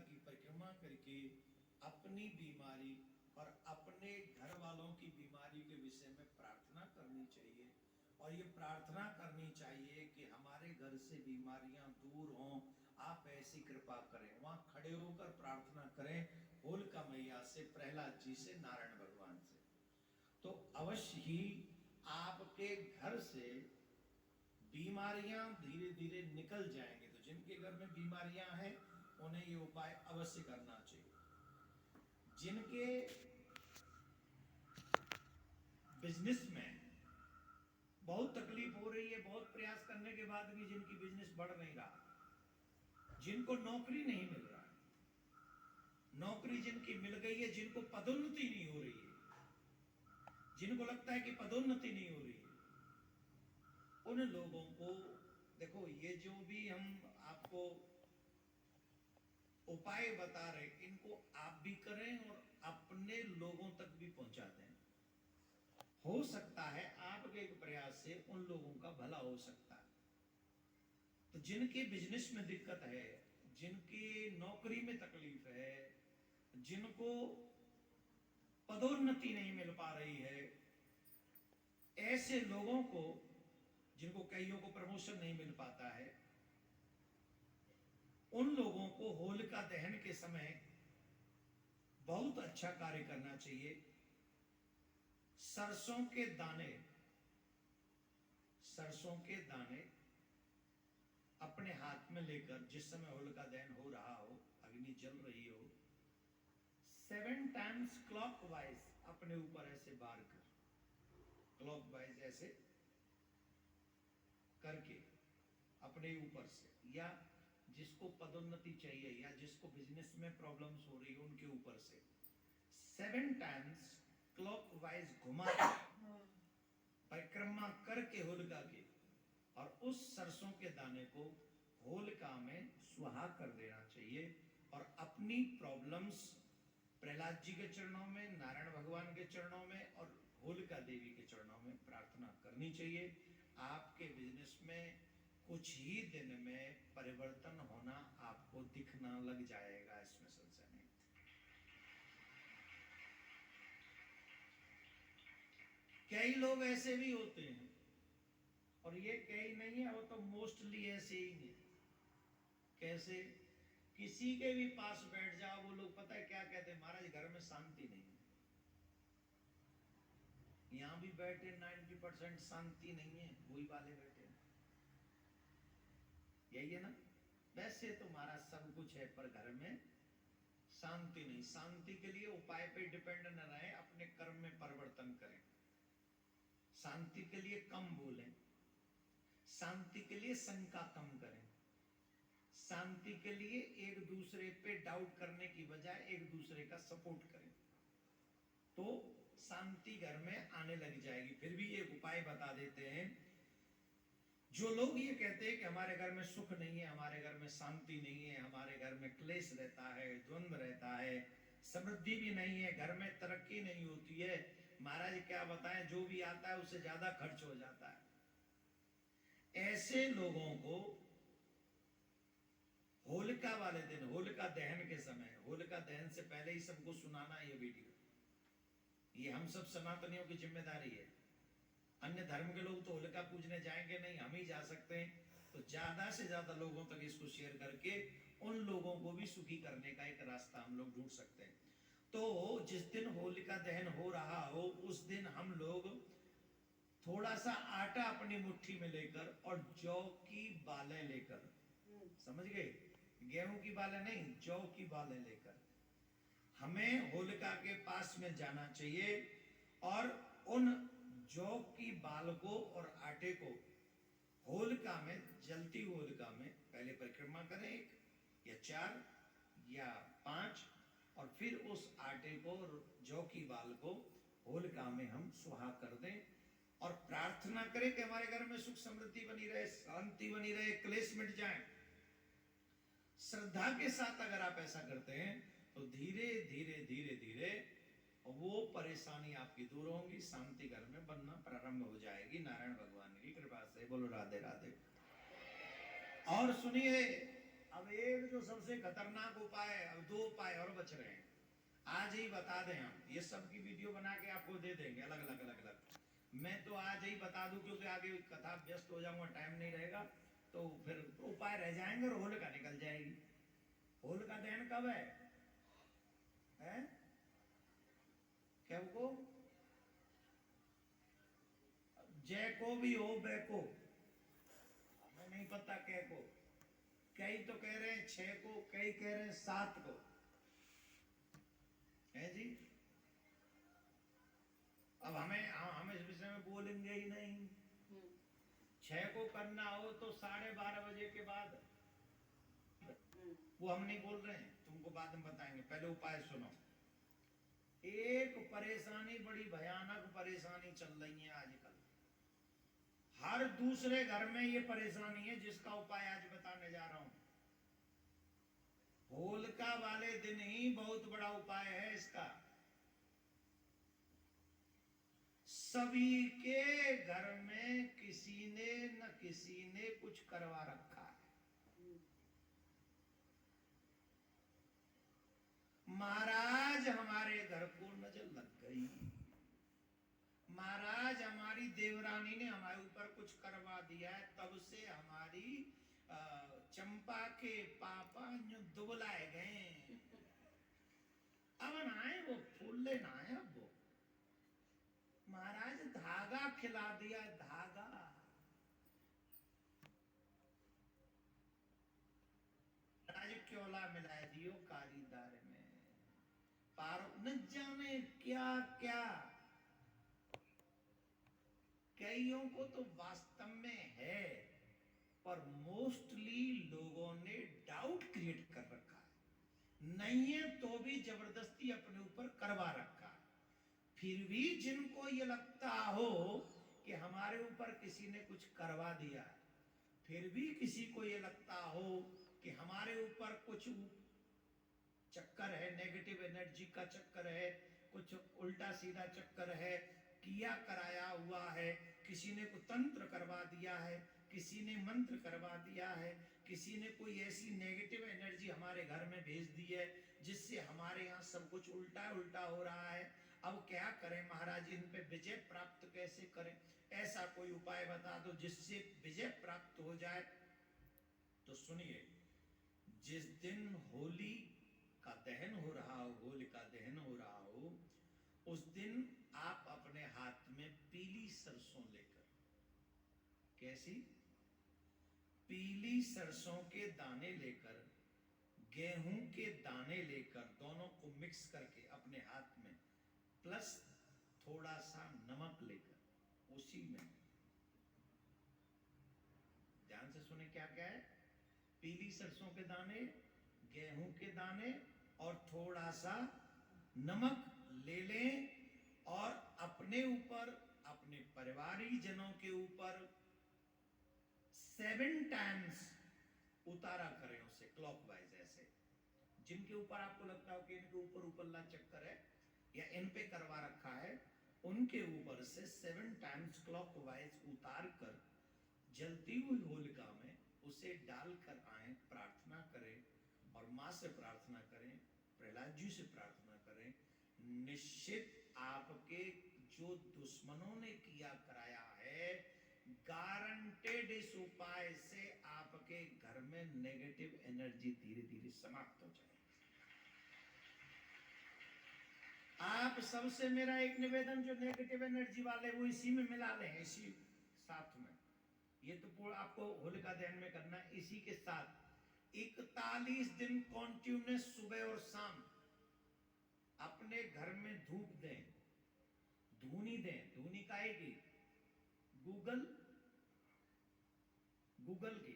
की परिक्रमा करके अपनी बीमारी और अपने घर वालों की बीमारी के विषय में प्रार्थना करनी चाहिए। और ये प्रार्थना करनी चाहिए कि हमारे घर से बीमारियां दूर हों, आप ऐसी कृपा करें। वहां खड़े होकर प्रार्थना करें होलिका मैया से, प्रहलाद जी से, नारायण भगवान से, तो अवश्य ही आपके घर से बीमारियां धीरे धीरे निकल जाएंगे। तो जिनके घर में बीमारियां हैं उन्हें ये उपाय अवश्य करना चाहिए। जिनके बिजनेस में बहुत तकलीफ हो रही है, बहुत प्रयास करने के बाद भी जिनकी बिजनेस बढ़ नहीं रहा, जिनको नौकरी नहीं मिल रहा है, नौकरी जिनकी मिल गई है, जिनको पदोन्नति नहीं हो रही है, जिनको लगता है कि पदोन्नति नहीं हो रही है, उन लोगों को देखो, ये जो भी हम आपको उपाय बता रहे, इनको आप भी करें और अपने लोगों तक भी पहुंचा दें। हो सकता है आपके एक प्रयास से उन लोगों का भला हो सकता है। तो जिनके बिजनेस में दिक्कत है, जिनकी नौकरी में तकलीफ है, जिनको पदोन्नति नहीं मिल पा रही है, ऐसे लोगों को, जिनको कईयों को प्रमोशन नहीं मिल पाता है, उन लोगों को होलिका दहन के समय बहुत अच्छा कार्य करना चाहिए। सरसों के दाने, सरसों के दाने अपने हाथ में लेकर, जिस समय होलिका दहन हो रहा हो, अग्नि जल रही हो, 7 टाइम्स क्लॉकवाइज अपने ऊपर ऐसे बार कर, क्लॉकवाइज ऐसे करके अपने ऊपर से, या जिसको पदोन्नति चाहिए या जिसको बिजनेस में प्रॉब्लम्स हो रही है उनके ऊपर से 7 टाइम्स क्लॉकवाइज घुमा परिक्रमा करके होलिका की, और उस सरसों के दाने को होलिका में सुहा कर देना चाहिए। और अपनी प्रॉब्लम्स प्रहलाद जी के चरणों में, नारायण भगवान के चरणों में और होलिका देवी के चरणों में प्रार्थना करनी चाहिए। आपके बिजनेस में कुछ ही दिन में परिवर्तन होना आपको दिखना लग जाएगा, इसमें संशय नहीं। कई लोग ऐसे भी होते हैं, और ये कई नहीं है, वो तो मोस्टली ऐसे ही है। कैसे? किसी के भी पास बैठ जाओ, वो लोग पता है क्या कहते हैं, महाराज घर में शांति नहीं है। यहां भी बैठे 90% शांति नहीं है, वही वाले बैठे हैं। यही है ना? वैसे तो महाराज सब कुछ है, पर घर में शांति नहीं। शांति के लिए उपाय पे डिपेंड न रहे, अपने कर्म में परिवर्तन करें। शांति के लिए कम बोलें, शांति के लिए शंका कम करें, शांति के लिए एक दूसरे पे डाउट करने की बजाय एक दूसरे का सपोर्ट करें, तो शांति घर में आने लग जाएगी। फिर भी एक उपाय बता देते हैं। जो लोग ये कहते हैं कि हमारे घर में सुख नहीं है, हमारे घर में शांति नहीं है, हमारे घर में क्लेश रहता है, द्वंद्व रहता है, समृद्धि भी नहीं है, घर में तरक्की नहीं होती है, महाराज क्या बताएं, जो भी आता है उससे ज्यादा खर्च हो जाता है, ऐसे लोगों को होलिका वाले दिन, होलिका दहन के समय, होलिका दहन से पहले ही सबको सुनाना ये वीडियो, ये हम सब सनातनियों की जिम्मेदारी है। अन्य धर्म के लोग तो होलिका पूजने जाएंगे नहीं, हम ही जा सकते हैं। तो ज्यादा से ज्यादा लोगों तक इसको शेयर करके उन लोगों को भी सुखी करने का एक रास्ता हम लोग ढूंढ सकते हैं। तो जिस दिन होलिका दहन हो रहा हो, उस दिन हम लोग थोड़ा सा आटा अपनी मुट्ठी में लेकर और जौ की बालें लेकर, समझ गए, गेहूं की बालें नहीं, जौ की बालें लेकर हमें होलिका के पास में जाना चाहिए, और उन जौ की बाल को और आटे को होलिका में, जलती होलिका में पहले परिक्रमा करें, 1 या 4 या 5, और फिर उस आटे को और जौ की बाल को होलिका में हम सुहा कर दें, और प्रार्थना करें कि हमारे घर में सुख समृद्धि बनी रहे, शांति बनी रहे, क्लेश मिट जाए। श्रद्धा के साथ अगर आप ऐसा करते हैं तो धीरे धीरे धीरे धीरे वो परेशानी आपकी दूर होंगी, शांति घर में बनना प्रारंभ हो जाएगी, नारायण भगवान की कृपा से। बोलो राधे राधे। और सुनिए, अब एक जो सबसे खतरनाक उपाय है, अब दो उपाय और बच रहे हैं, आज ही बता दें हम, ये सब की वीडियो बना के आपको दे देंगे अलग अलग। मैं तो आज ही बता दूं क्योंकि आगे कथा व्यस्त हो जाऊंगा, टाइम नहीं रहेगा, तो फिर उपाय रह जाएंगे और होलिका निकल जाएगी। होलिका दहन कब है? क्या को जय को भी हो बै को, हमें नहीं पता क्या को, कई तो कह रहे हैं 6 को, कई कह रहे हैं 7 को है जी। अब हम इस विषय में बोलेंगे ही नहीं। 6 को करना हो तो 12:30 बजे के बाद, वो हम नहीं बोल रहे हैं, तुमको बाद में बताएंगे, पहले उपाय सुनो। एक परेशानी, बड़ी भयानक परेशानी चल रही है आजकल, हर दूसरे घर में ये परेशानी है, जिसका उपाय आज बताने जा रहा हूं। होलिका वाले दिन ही बहुत बड़ा उपाय है इसका। सभी के घर में किसी ने न किसी ने कुछ करवा रखा है। महाराज हमारे घर को नजर लग गई, महाराज हमारी देवरानी ने हमारे ऊपर कुछ करवा दिया है, तब से हमारी चंपा के पापा दुबलाए गए, अब नहाए वो फूल ले नहाए, अब वो महाराज धागा खिला दिया, धागा राज क्योला मिला दियो कारीदार में, पारो न जाने क्या क्या। कईयों को तो वास्तव में है, पर मोस्टली लोगों ने डाउट क्रिएट कर रखा है, नहीं है तो भी जबरदस्ती अपने ऊपर करवा रखा है। फिर भी जिनको ये लगता हो कि हमारे ऊपर किसी ने कुछ करवा दिया है, फिर भी किसी को ये लगता हो कि हमारे ऊपर कुछ चक्कर है, नेगेटिव एनर्जी का चक्कर है, कुछ उल्टा सीधा चक्कर है, किया कराया हुआ है, किसी ने को तंत्र करवा दिया है, किसी ने मंत्र करवा दिया है, किसी ने कोई ऐसी नेगेटिव एनर्जी हमारे घर में भेज दी है जिससे हमारे यहाँ सब कुछ उल्टा उल्टा हो रहा है। अब क्या करें महाराज, इन पे विजय प्राप्त कैसे करें? ऐसा कोई उपाय बता दो जिससे विजय प्राप्त हो जाए। तो सुनिए, जिस दिन होली का दहन हो रहा हो, होलिका दहन हो रहा हो, उस दिन आप अपने हाथ में पीली सरसों लेकर, कैसी? पीली सरसों के दाने लेकर, गेहूं के दाने लेकर, दोनों को मिक्स करके अपने हाथ में, प्लस थोड़ा सा नमक लेकर, उसी में ध्यान से सुने क्या क्या है, पीली सरसों के दाने, गेहूं के दाने और थोड़ा सा नमक ले लें, और अपने ऊपर, अपने परिवारी जनों के ऊपर 7 टाइम्स उतारा करें उसे क्लॉकवाइज, ऐसे जिनके ऊपर आपको लगता हो कि इनके ऊपर उपल्ला चक्कर है या इन पे करवा रखा है, उनके ऊपर से 7 टाइम्स क्लॉकवाइज उतार कर जलती हुई होलिका में उसे डालकर आए, प्रार्थना करें और मां से प्रार्थना करें, प्रहलाद जी से प्रार्थना करें। निश्चित आपके जो दुश्मनों ने किया कराया है, गारंटेड इस उपाय से आपके घर में नेगेटिव एनर्जी धीरे धीरे समाप्त हो जाए। आप सबसे मेरा एक निवेदन, जो नेगेटिव एनर्जी वाले वो इसी में मिला लें, इसी साथ में, ये तो पूरा आपको होलिका दहन में करना है, इसी के साथ 41 दिन कॉन्टिन्यूस सुबह और शाम अपने घर में धूप दें, धूनी दें, धूनी काहे की? गूगल की,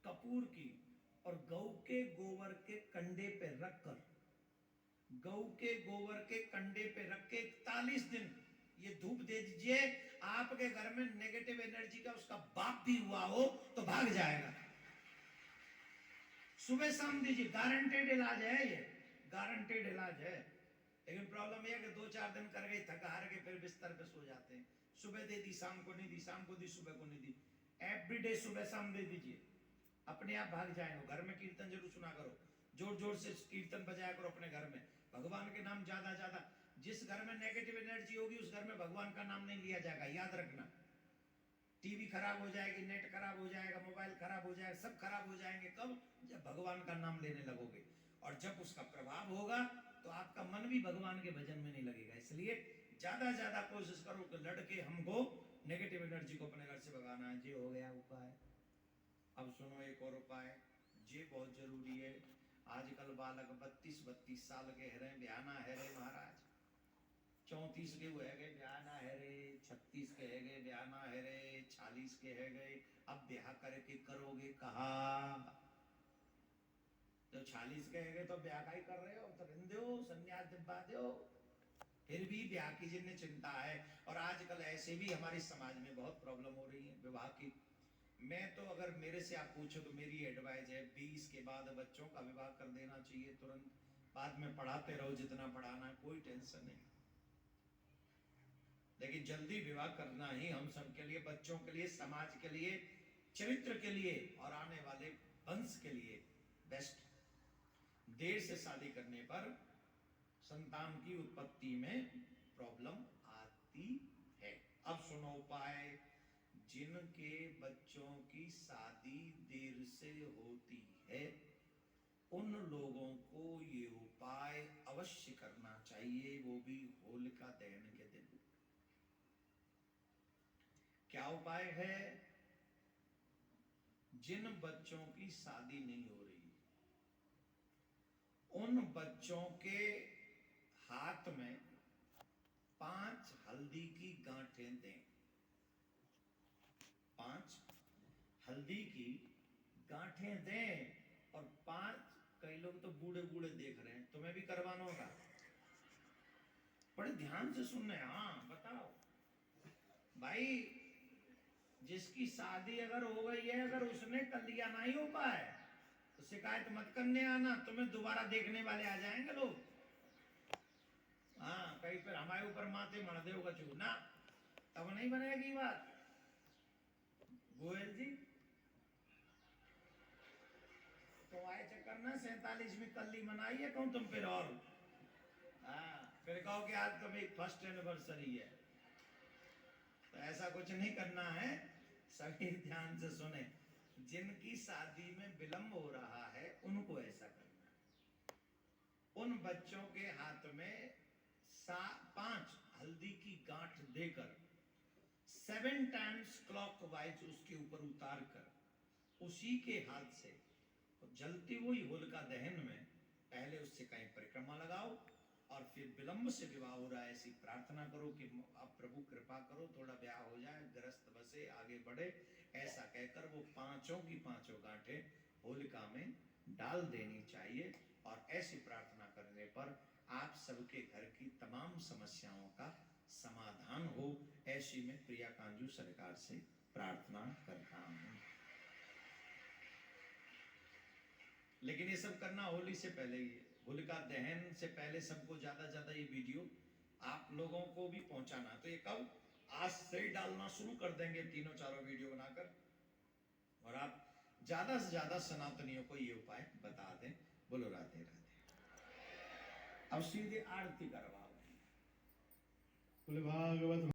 कपूर की, और गऊ के गोबर के कंडे पे रखकर, गऊ के गोबर के कंडे पे रख के 41 दिन ये धूप दे दीजिए। आपके घर में नेगेटिव एनर्जी का उसका बाप भी हुआ हो तो भाग जाएगा। सुबह शाम दीजिए, गारंटेड इलाज है, ये गारंटेड इलाज है। लेकिन प्रॉब्लम यह है कि 2-4 दिन कर गए, थका हार के फिर बिस्तर पे सो जाते हैं। सुबह दे दी, शाम को नहीं दी, शाम को दी, सुबह को नहीं दी, एवरीडे सुबह शाम दे दीजिए। अपने आप भाग जाएंगे। घर में कीर्तन जरूर सुना करो, जोर जोर से कीर्तन बजाया करो अपने घर में, भगवान के नाम ज्यादा ज्यादा। जिस घर में नेगेटिव एनर्जी होगी उस घर में भगवान का नाम नहीं लिया जाएगा, याद रखना। टीवी खराब हो जाएगी, नेट खराब हो जाएगा, मोबाइल खराब हो जाएगा, सब खराब हो जाएंगे। कब? जब भगवान का नाम लेने लगोगे, और जब उसका प्रभाव होगा तो आपका मन भी भगवान के भजन में नहीं लगेगा। इसलिए ज्यादा ज्यादा कोशिश करो कि लड़के हमको नेगेटिव एनर्जी को अपने घर से भगाना है। ये हो गया उपाय। अब सुनो एक और उपाय, ये बहुत जरूरी है। आजकल बालक 32-32 साल के है रहे, ब्याना है रे महाराज, 34 के हुए गए ब्याना है रे, 36 के है गए ब्याना है रे, 40 के है गए। अब ब्याह करके करोगे कहा? तो 40 के है गए तो ब्याह का ही कर रहे हो, तो रहने दो, संन्यास दिब्बा दो। फिर भी ब्याह की जिन्हें चिंता है। और आजकल ऐसे भी हमारे समाज में बहुत प्रॉब्लम हो रही है विवाह की। मैं तो अगर मेरे से आप पूछो तो मेरी एडवाइस है 20 के बाद बच्चों का विवाह कर देना चाहिए तुरंत। बाद में पढ़ाते रहो जितना पढ़ाना है, कोई टेंशन नहीं, लेकिन जल्दी विवाह करना ही हम सब के लिए, बच्चों के लिए, समाज के लिए, चरित्र के लिए और आने वाले वंश के लिए बेस्ट। देर से शादी करने पर संतान की उत्पत्ति में प्रॉब्लम आती है। अब सुनो उपाय। जिनके बच्चों की शादी देर से होती है उन लोगों को ये उपाय अवश्य करना चाहिए, वो भी होलिका दहन के दिन। क्या उपाय है? जिन बच्चों की शादी नहीं हो रही उन बच्चों के हाथ में 5 हल्दी की गांठें दें। 5 हल्दी की गांठें दें और 5, कई लोग तो बूढ़े बूढ़े देख रहे हैं, तुम्हें भी करवाना होगा। बड़े ध्यान से सुनने, हाँ बताओ भाई, जिसकी शादी अगर हो गई है, अगर उसने कर लिया ना ही हो पाए तो शिकायत मत करने आना, तुम्हें दोबारा देखने वाले आ जाएंगे लोग। हाँ, कहीं फिर हमारे ऊपर माथे मर दे होगा चूना, तब नहीं बनेगी बात। गोयल जी तो आए चक्कर ना 47वीं कल्ली मनाई है, कहूँ तुम फिर और फिर कहो कि आज तो मेरी फर्स्ट एनिवर्सरी है। तो ऐसा कुछ नहीं करना है, सभी ध्यान से सुने। जिनकी शादी में विलंब हो रहा है उनको ऐसा करना है। उन बच्चों के हाथ में 5 हल्दी की गांठ देकर 7 टाइम्स क्लॉकवाइज उसके ऊपर उतार कर उसी के हाथ से जलती हुई होलिका दहन में पहले उससे कहीं परिक्रमा लगाओ और फिर विलंब से विवाह हो रहा है ऐसी प्रार्थना करो कि अब प्रभु कृपा करो, थोड़ा ब्याह हो जाए, ग्रस्त बसे, आगे बढ़े, ऐसा कहकर वो 5 की 5 गांठें होलिका में डाल देनी चाहिए। और ऐसी प्रार्थना करने पर आप सबके घर की तमाम समस्याओं का समाधान हो, ऐसी मैं प्रिया कांजू सरकार से प्रार्थना करता हूँ। लेकिन ये सब करना होली से पहले ही, होलिका दहन से पहले सबको ज्यादा ज्यादा ये वीडियो आप लोगों को भी पहुंचाना। तो ये कब? आज से ही डालना शुरू कर देंगे 3-4 वीडियो बनाकर, और आप ज्यादा से ज्यादा सनातनियों को ये उपाय बता दें। बोलो राधे राधे। अब सीधे आरती करवाओ। बोले भागवत